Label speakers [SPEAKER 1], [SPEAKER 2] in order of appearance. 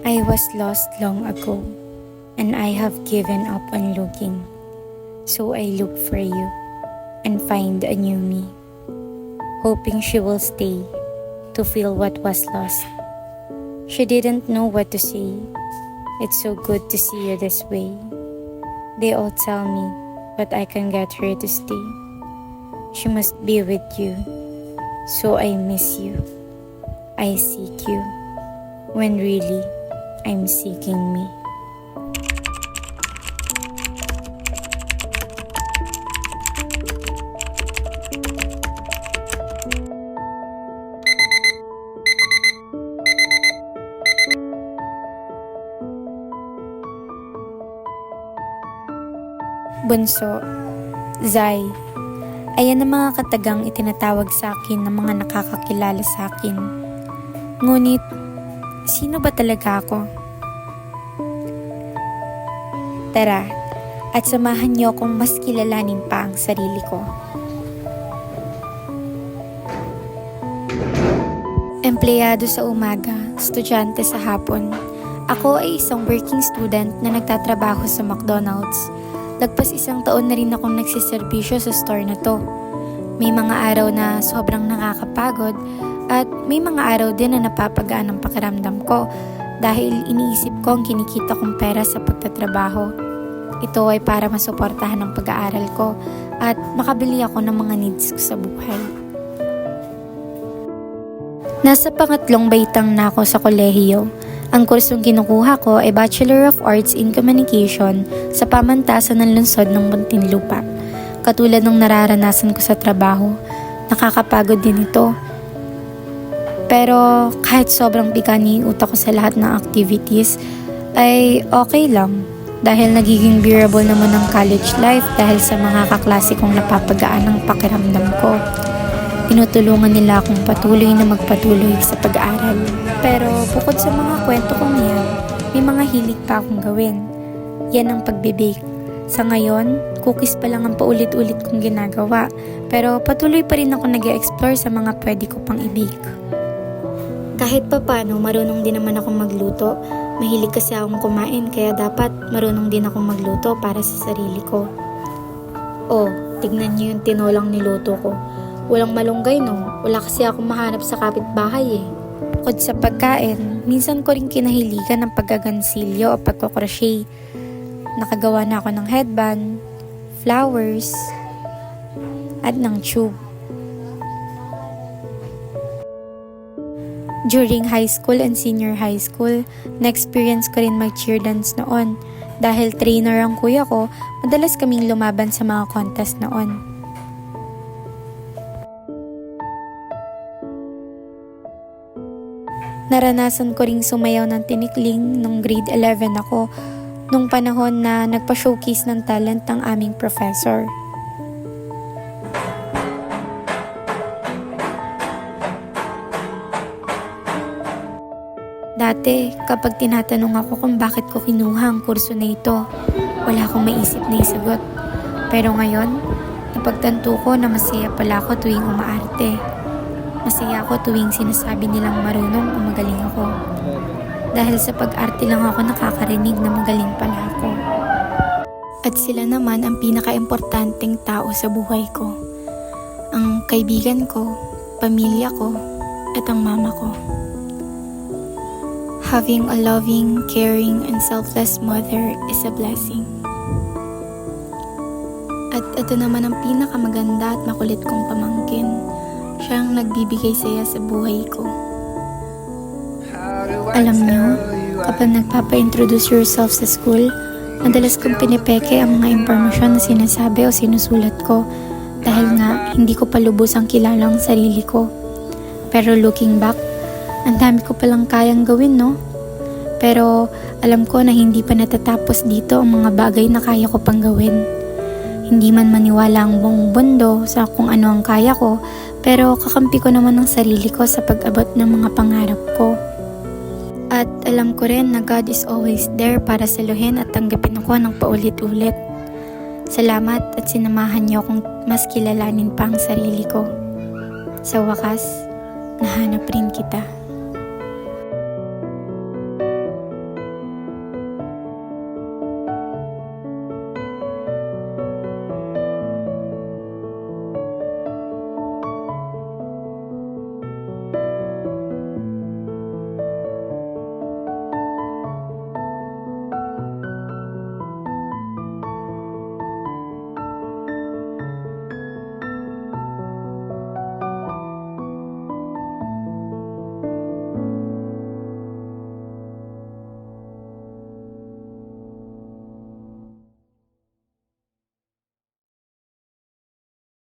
[SPEAKER 1] I was lost long ago, and I have given up on looking. So I look for you and find a new me, hoping she will stay to feel what was lost. She didn't know what to say. It's so good to see you this way. They all tell me, but I can get her to stay. She must be with you, so I miss you. I seek you, when really I'm seeking me. Bunso, Zai, ayan ang mga katagang itinatawag sa akin ng mga nakakakilala sa akin. Ngunit, sino ba talaga ako? Tara, at samahan niyo akong mas kilalanin pa ang sarili ko. Empleyado sa umaga, estudyante sa hapon. Ako ay isang working student na nagtatrabaho sa McDonald's. Lagpas isang taon na rin akong nagsiservisyo sa store na to. May mga araw na sobrang nakakapagod at may mga araw din na napapagaan ang pakiramdam ko dahil iniisip ko ang kinikita kong pera sa pagtatrabaho. Ito ay para masuportahan ang pag-aaral ko at makabili ako ng mga needs ko sa buhay. Nasa pangatlong baitang na ako sa kolehiyo. Ang kursong kinukuha ko ay Bachelor of Arts in Communication sa pamantasan ng lungsod ng Muntinlupa. Katulad ng nararanasan ko sa trabaho, nakakapagod din ito. Pero kahit sobrang bigani yung utak ko sa lahat ng activities, ay okay lang. Dahil nagiging bearable naman ang college life dahil sa mga kaklase kong napapagaan ang pakiramdam ko. Tinutulungan nila akong patuloy na magpatuloy sa pag-aaral. Pero bukod sa mga kwento kong yan, may mga hilig pa akong gawin. Yan ang pagbe-bake. Sa ngayon, cookies pa lang ang paulit-ulit kong ginagawa. Pero patuloy pa rin ako nag-e-explore sa mga pwede ko pang i-bake. Kahit pa paano, marunong din naman akong magluto. Mahilig kasi akong kumain, kaya dapat marunong din akong magluto para sa sarili ko. Oh, tignan niyo yung tinolang niluto ko. Walang malunggay no, wala kasi akong mahanap sa kapitbahay eh. Bukod sa pagkain, minsan ko rin kinahiligan ng paggagansilyo o pagkocrochet. Nakagawa na ako ng headband, flowers, at ng tube. During high school and senior high school, na-experience ko rin mag-cheer dance noon. Dahil trainer ang kuya ko, madalas kaming lumaban sa mga contest noon. Naranasan ko ring sumayaw ng tinikling nung grade 11 ako, nung panahon na nagpa-showcase ng talent ng aming professor. Dati, kapag tinatanong ako kung bakit ko kinuha ang kurso na ito, wala akong maisip na isagot. Pero ngayon, napagtanto ko na masaya pala ako tuwing umaarte. Masaya ako tuwing sinasabi nilang marunong o magaling ako. Dahil sa pag-arte lang ako nakakarinig na magaling pala ako. At sila naman ang pinaka-importanteng tao sa buhay ko. Ang kaibigan ko, pamilya ko, at ang mama ko. Having a loving, caring, and selfless mother is a blessing. At ito naman ang pinakamaganda at makulit kong pamangkin. Siyang nagbibigay saya sa buhay ko. Alam niyo, kapag nagpapa-introduce yourself sa school, madalas kong pinipeke ang mga impormasyon na sinasabi o sinusulat ko dahil nga hindi ko pa lubusang kilala ang sarili ko. Pero looking back, ang dami ko palang kayang gawin, no? Pero alam ko na hindi pa natatapos dito ang mga bagay na kaya ko pang gawin. Hindi man maniwala ang buong mundo sa kung ano ang kaya ko, pero kakampi ko naman ang sarili ko sa pag-abot ng mga pangarap ko. At alam ko rin na God is always there para saluhin at tanggapin ako ng paulit-ulit. Salamat at sinamahan niyo akong mas kilalanin pa ang sarili ko. Sa wakas, nahanap rin kita.